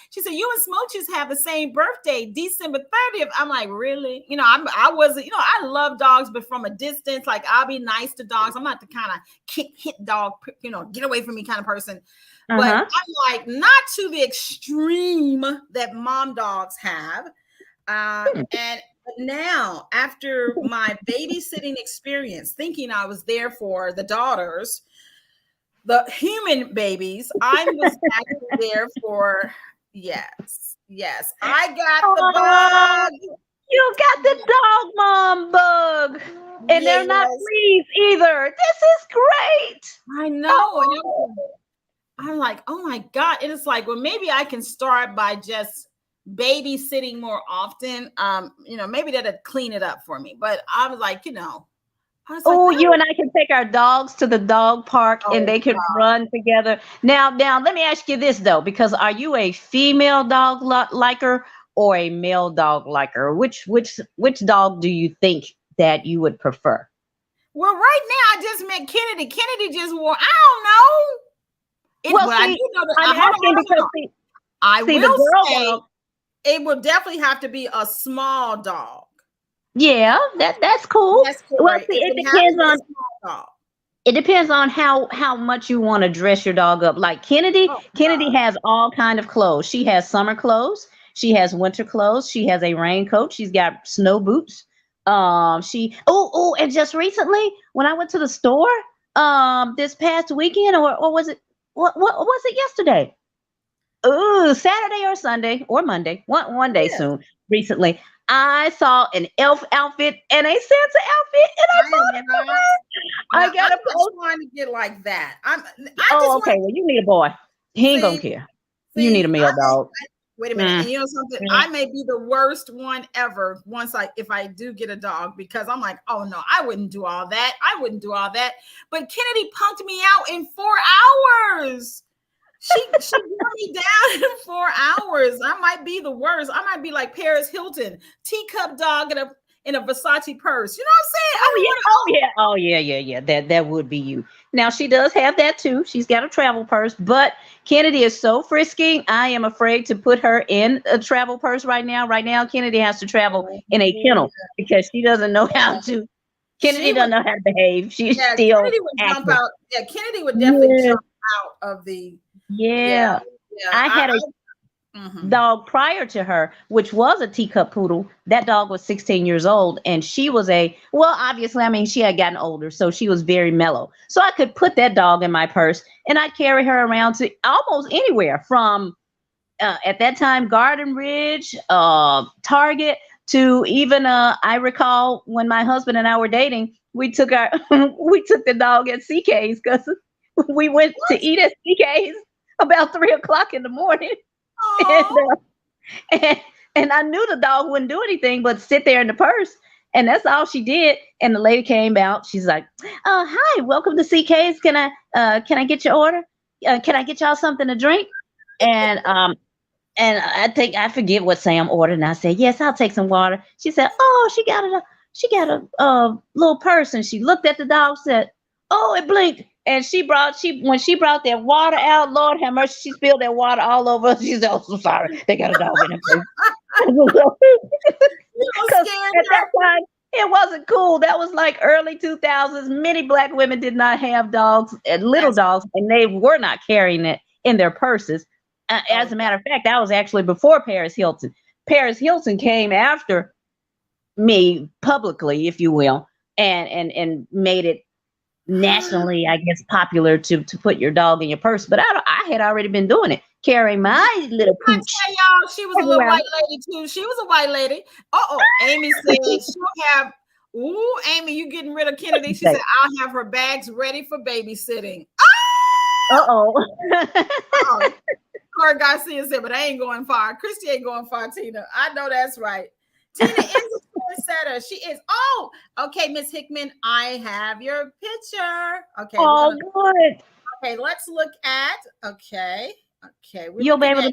she said, you and Smooches have the same birthday, December 30th. I'm like, really? I wasn't, I love dogs, but from a distance, like I'll be nice to dogs. I'm not the kind of hit dog, get away from me kind of person. But I'm like, not to the extreme that mom dogs have. And now, after my babysitting experience, thinking I was there for the daughters, the human babies, I was actually there for, yes. I got the bug. You got the dog mom bug. And they're not fleas either. This is great. I know. I'm like, oh my God. And it's like, well, maybe I can start by just babysitting more often. Maybe that'd clean it up for me. But I was like, you and I can take our dogs to the dog park and they can run together. Now, let me ask you this though, because are you a female dog liker or a male dog liker? Which dog do you think that you would prefer? Well, right now I just met Kennedy. Kennedy just wore, I don't know. I will say it will definitely have to be a small dog. Yeah, that's cool. Well, see, it depends on how much you want to dress your dog up. Like Kennedy has all kind of clothes. She has summer clothes. She has winter clothes. She has a raincoat. She's got snow boots. And just recently when I went to the store, this past weekend, or was it? What was it yesterday? Saturday or Sunday or Monday, one day soon. Recently, I saw an elf outfit and a Santa outfit, and I bought it for her. I got a post trying to get like that. Okay. Well, you need a boy. He ain't gonna care. You need a male dog. Wait a minute. And you know something? I may be the worst one ever if I do get a dog, because I'm like, oh no, I wouldn't do all that. But Kennedy punked me out in 4 hours. She wore me down in 4 hours. I might be the worst. I might be like Paris Hilton, teacup dog in a Versace purse. You know what I'm saying? Yeah. That would be you. Now she does have that too. She's got a travel purse, but Kennedy is so frisky. I am afraid to put her in a travel purse right now. Right now, Kennedy has to travel in a kennel because she doesn't know how to. Kennedy doesn't know how to behave. She's still. Kennedy would jump out. Yeah, Kennedy would definitely jump out of the. Yeah. I had a dog prior to her, which was a teacup poodle. That dog was 16 years old, and she was obviously, she had gotten older, so she was very mellow. So I could put that dog in my purse, and I'd carry her around to almost anywhere from, at that time, Garden Ridge, Target, to even, I recall when my husband and I were dating, we took the dog at CK's because we went to eat at CK's about 3 o'clock in the morning. And, Oh, and I knew the dog wouldn't do anything but sit there in the purse. And that's all she did. And the lady came out. She's like, hi, welcome to CK's. Can I get your order? Can I get y'all something to drink? And I forget what Sam ordered. And I said, yes, I'll take some water. She said, oh, she got a little purse. And she looked at the dog, said, oh, it blinked. And when she brought that water out, Lord have mercy, she spilled that water all over. She said, oh, so sorry. They got a dog in the Because at that time, it wasn't cool. That was like early 2000s. Many Black women did not have dogs, little dogs, and they were not carrying it in their purses. As a matter of fact, that was actually before Paris Hilton. Paris Hilton came after me publicly, if you will, and made it nationally, I guess, popular to put your dog in your purse. But I had already been doing it, carrying my little I pooch. tell y'all, she was a little white lady too. She was a white lady. Amy said she'll have. Ooh, Amy, you getting rid of Kennedy? She said I'll have her bags ready for babysitting. Corey Garcia said, but I ain't going far. Christie ain't going far, Tina. I know that's right. Tina is a trendsetter. She is. Oh, okay, Miss Hickman, I have your picture. Okay. Good. Okay, let's look at. Okay. You'll be able to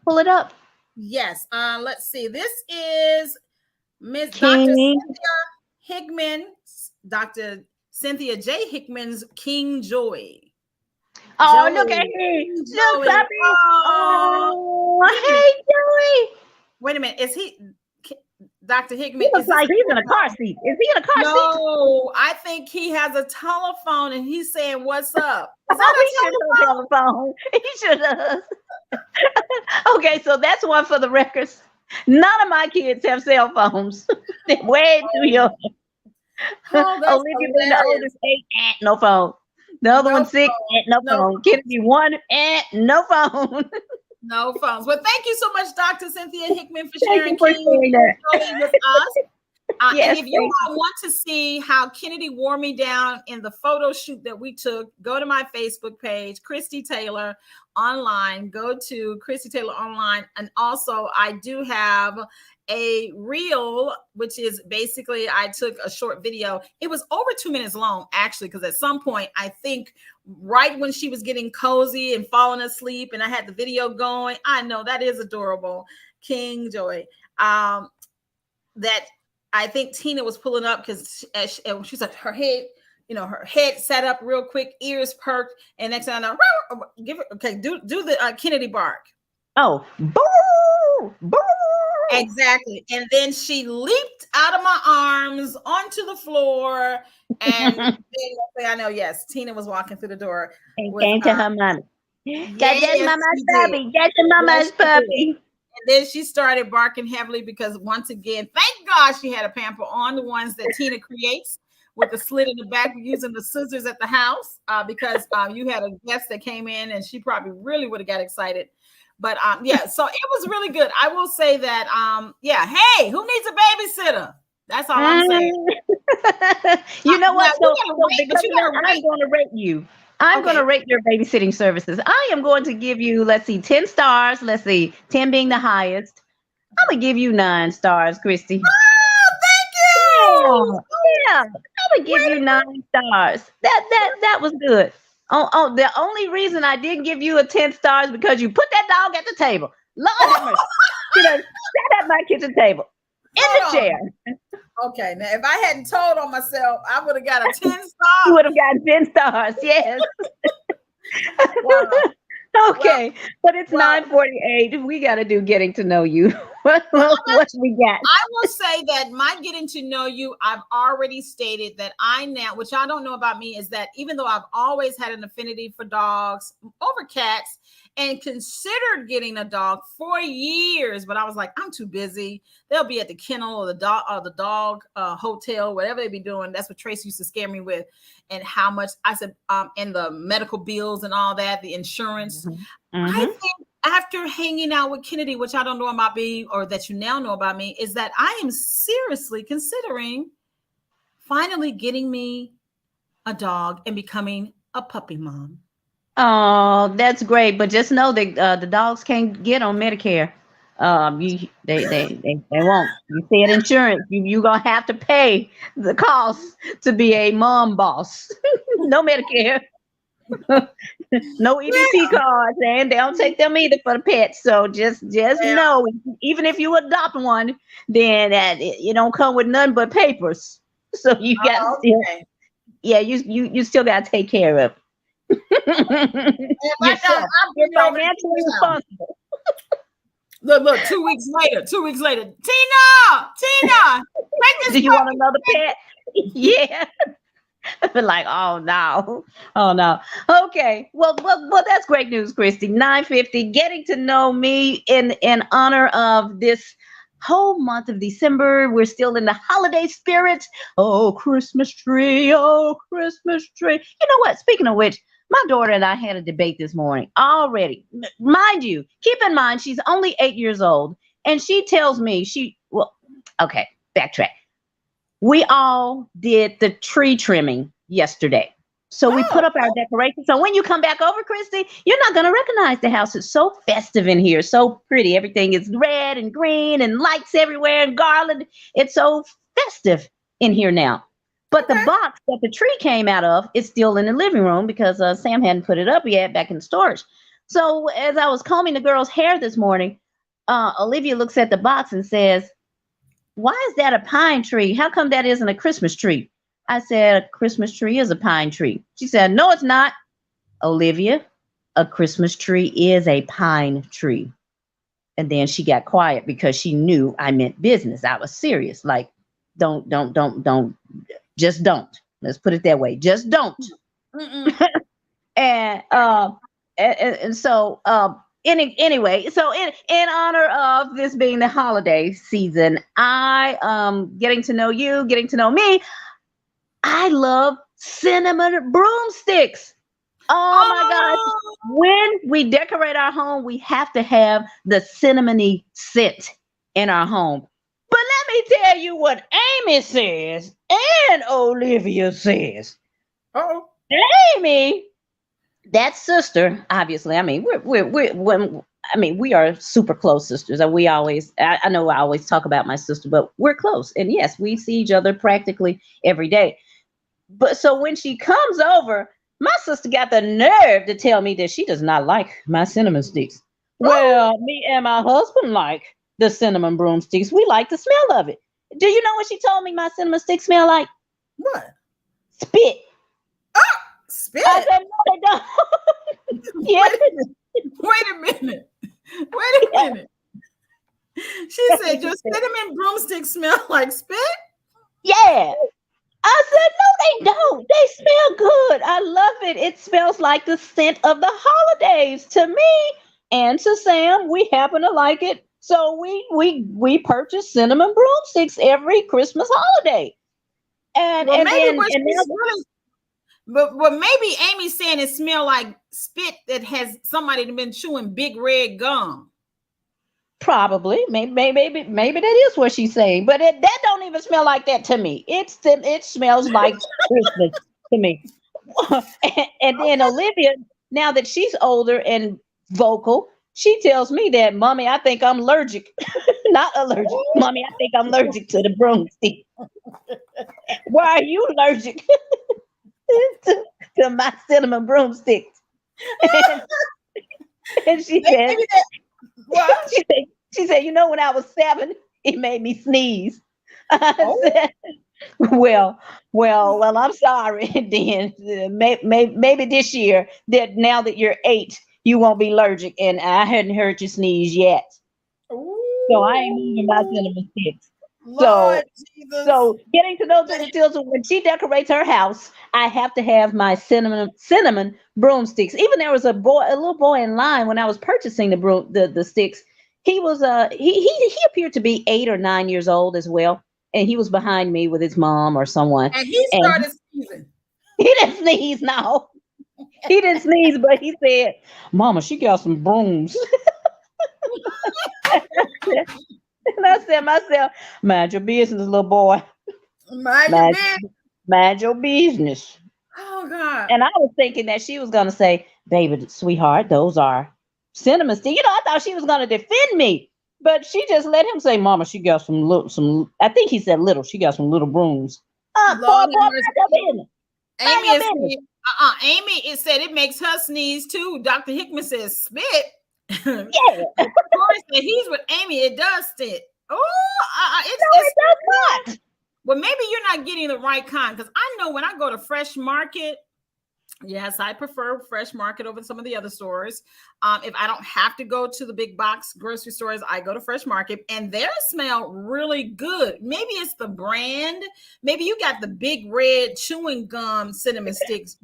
pull it up. Yes. Let's see. This is Miss King. Dr. Cynthia Hickman, Dr. Cynthia J. Hickman's King Joy. Oh, Joey. look at me. Joey. Look, puppy. Oh, hey, Joey. Wait a minute. Is he Dr. Hickman? He looks like he's in a car seat. Is he in a car seat? No, I think he has a telephone and he's saying, what's up? Is He that should have a telephone. He should have. Okay, so that's one for the records. None of my kids have cell phones. They're way too young. Olivia being the oldest, 8, no phone. The other one 6, no phone. Kennedy 1, no phone. No phones. Well, thank you so much, Dr. Cynthia Hickman, for Thank sharing you for sharing that. Joey with us. Yes, and if you all want to see how Kennedy wore me down in the photo shoot that we took, go to my Facebook page, Christie Taylor Online. Go to Christie Taylor Online. And also, I do have a reel, which is basically I took a short video. It was over 2 minutes long, actually, because at some point, I think right when she was getting cozy and falling asleep and I had the video going, I know that is adorable. King Joy. That I think Tina was pulling up because she's like her head, her head set up real quick, ears perked, and next thing I know, give it. Okay, do the Kennedy bark. Oh, boo, boo. Exactly, and then she leaped out of my arms onto the floor, and then I know, yes, Tina was walking through the door and came to her mommy. That's mama's puppy. That's Yes, mama's puppy. And then she started barking heavily because once again, thank God she had a pamper on, the ones that Tina creates with the slit in the back using the scissors at the house because you had a guest that came in and she probably really would have got excited. But so it was really good. I will say that, hey, who needs a babysitter? That's all I'm saying. You know what? I'm going to rate you. I'm going to rate your babysitting services. I am going to give you, 10 stars. 10 being the highest. I'm going to give you 9 stars, Christie. Oh, thank you. Yeah. I'm going to give you 9 stars. That was good. Oh, the only reason I didn't give you a 10 stars because you put that dog at the table. Lord have mercy. Sat at my kitchen table in the chair. Okay, now if I hadn't told on myself, I would have got a 10 stars. You would have got 10 stars, yes. Wow. Okay, but it's 9:48. We got to do getting to know you. What we got? I will say that my getting to know you, I've already stated that which I don't know about me, is that even though I've always had an affinity for dogs over cats and considered getting a dog for years, but I was like, I'm too busy. They'll be at the kennel or the dog hotel, whatever they be doing. That's what Tracy used to scare me with, and how much I said, and the medical bills and all that, the insurance. Mm-hmm. I think after hanging out with Kennedy, which I don't know about me, or that you now know about me, is that I am seriously considering finally getting me a dog and becoming a puppy mom. Oh, that's great. But just know that the dogs can't get on Medicare. They won't. You said insurance. You gonna have to pay the cost to be a mom boss. No Medicare, no EBT cards, and they don't take them either for the pets. So just Yeah. know, even if you adopt one, then you don't come with none but papers. So you got to Oh, still, okay. yeah, you still got to take care of If I don't, yourself. I'll You're bring it over to financially Tina's house. responsible. Look, 2 weeks later, Tina, take Do this you want puppy. another pet? Yeah. But like, oh no, oh no. Okay, well, that's great news, Christy. 9:50. Getting to know me in honor of this whole month of December. We're still in the holiday spirit. Oh, Christmas tree. Oh, Christmas tree. You know what? Speaking of which, my daughter and I had a debate this morning already. Mind you, keep in mind she's only 8 years old, and she tells me okay, backtrack. We all did the tree trimming yesterday. So we put Oh, up our decorations. So when you come back over, Christy, you're not going to recognize the house. It's so festive in here, so pretty. Everything is red and green and lights everywhere and garland. It's so festive in here now. But the okay. box that the tree came out of is still in the living room because Sam hadn't put it up yet back in storage. So as I was combing the girl's hair this morning, Olivia looks at the box and says, why is that a pine tree? How come that isn't a Christmas tree? I said, a Christmas tree is a pine tree. She said, no, it's not. Olivia, a Christmas tree is a pine tree. And then she got quiet because she knew I meant business. I was serious. Like, don't, just don't. Let's put it that way. Just don't. Mm-mm. And so anyway, so in honor of this being the holiday season, I getting to know you, getting to know me, I love cinnamon broomsticks. Oh my gosh. Oh, When we decorate our home, we have to have the cinnamony scent in our home. But let me tell you what Amy says and Olivia says. oh, Amy, that sister, obviously, I mean, we are super close sisters, and we always, I know I always talk about my sister, but we're close, and yes, we see each other practically every day. But so when she comes over, my sister got the nerve to tell me that she does not like my cinnamon sticks. Well, me and my husband like the cinnamon broomsticks. We like the smell of it. Do you know what she told me my cinnamon sticks smell like? what? Spit. Spit. I said, no, they don't. Yeah. Wait a minute. Wait a minute. She said your cinnamon broomsticks smell like spit? Yeah. I said, no, they don't. They smell good. I love it. It smells like the scent of the holidays to me and to Sam. We happen to like it. So we purchase cinnamon broomsticks every Christmas holiday. And Well, and maybe then what and she's now really, but maybe Amy's saying it smell like spit that has somebody been chewing big red gum. probably maybe that is what she's saying. But that don't even smell like that to me. It smells like Christmas to me. And then Olivia, now that she's older and vocal, she tells me that, Mommy, I think I'm allergic. Not allergic. Mommy, I think I'm allergic to the broomstick. Why are you allergic to my cinnamon broomsticks? And she said, Maybe that, what? she said, you know, when I was 7, it made me sneeze. I Oh. said, well, I'm sorry. Then maybe this year, that now that you're 8, you won't be allergic, and I hadn't heard you sneeze yet, so I ain't moving my cinnamon sticks. Lord Jesus. So getting to know Taylor Tilton, when she decorates her house, I have to have my cinnamon broomsticks. Even there was a little boy in line when I was purchasing the sticks. He was he appeared to be 8 or 9 years old as well. And he was behind me with his mom or someone. And he And started sneezing. he didn't sneeze, no. He didn't sneeze, but he said, Mama, she got some brooms. And I said myself, mind your business, little boy. Mind your business. Mind your business. Oh God. And I was thinking that she was gonna say, "Baby, sweetheart, those are cinnamon sticks." I thought she was gonna defend me, but she just let him say, "Mama, she got some little, some." I think he said little. She got some little brooms. Lord Boy, have boy, mind mercy. your business. Mind Amy your is business. saying, Amy it said it makes her sneeze too. Dr. Hickman says spit. Yeah. Corey said he's with Amy. It does spit. Oh, No, it's it does not. well, maybe you're not getting the right kind because I know when I go to Fresh Market. Yes, I prefer Fresh Market over some of the other stores. If I don't have to go to the big box grocery stores, I go to Fresh Market, and theirs smell really good. Maybe it's the brand. Maybe you got the big red chewing gum cinnamon sticks.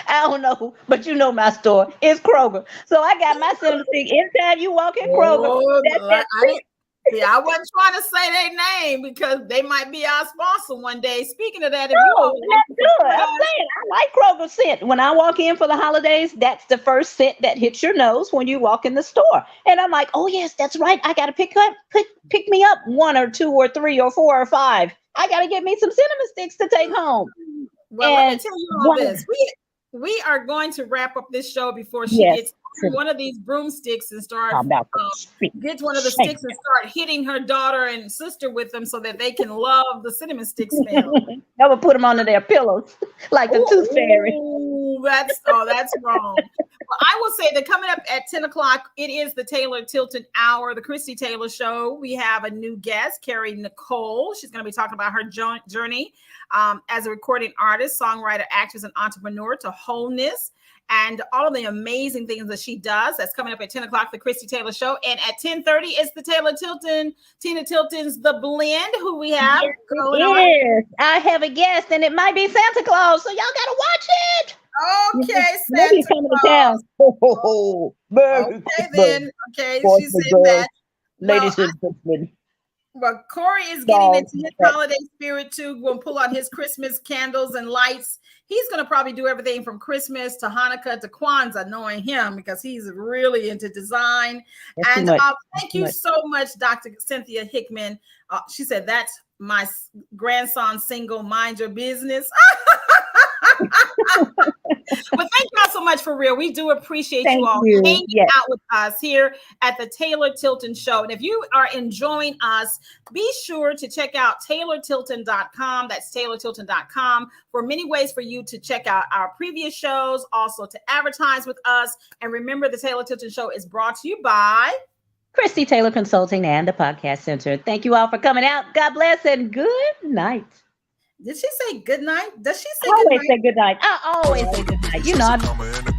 I don't know, but you know my store. It's Kroger. So I got my cinnamon stick. Anytime you walk in Kroger, Oh, that's I wasn't trying to say their name because they might be our sponsor one day. Speaking of that, if you no, all that's good. I'm saying I like Kroger scent. When I walk in for the holidays, that's the first scent that hits your nose when you walk in the store. And I'm like, oh yes, that's right. I gotta pick me up 1 or 2 or 3 or 4 or 5. I gotta get me some cinnamon sticks to take home. well, let me And tell you all this. We are going to wrap up this show before she yes, gets one of these broomsticks and start I'm about to gets one of the sticks and start hitting her daughter and sister with them so that they can love the cinnamon stick smell. I would put them under their pillows like the tooth fairy. Ooh, that's wrong. Well, I will say that coming up at 10 o'clock, it is the Taylor Tilton Hour, the Christie Taylor Show. We have a new guest, Carrie Nicole. She's going to be talking about her journey as a recording artist, songwriter, actress, and entrepreneur to wholeness, and all of the amazing things that she does. That's coming up at 10 o'clock, the Christie Taylor Show. And at 10:30, it's the Tina Tilton's The Blend, who we have. Yes, I have a guest, and it might be Santa Claus, so y'all gotta watch it. Okay, Maybe Santa coming to Claus. town. Okay, then. Okay, Boys she and said girls, that. ladies and gentlemen. Well, Corey is getting Dogs. into his holiday spirit too. Going to pull out his Christmas candles and lights. He's going to probably do everything from Christmas to Hanukkah to Kwanzaa, knowing him because he's really into design. That's And too much. thank you so much, Dr. Cynthia Hickman. She said, that's my grandson single, mind your business. Well, thank y'all so much for real. We do appreciate you all hanging out with us here at the Taylor Tilton Show. And if you are enjoying us, be sure to check out TaylorTilton.com. That's TaylorTilton.com for many ways for you to check out our previous shows, also to advertise with us. And remember, the Taylor Tilton Show is brought to you by Christie Taylor Consulting and the Podcast Center. Thank you all for coming out. God bless and good night. Did she say good night? Does she say I good always night? say good night. I always say good night. You know,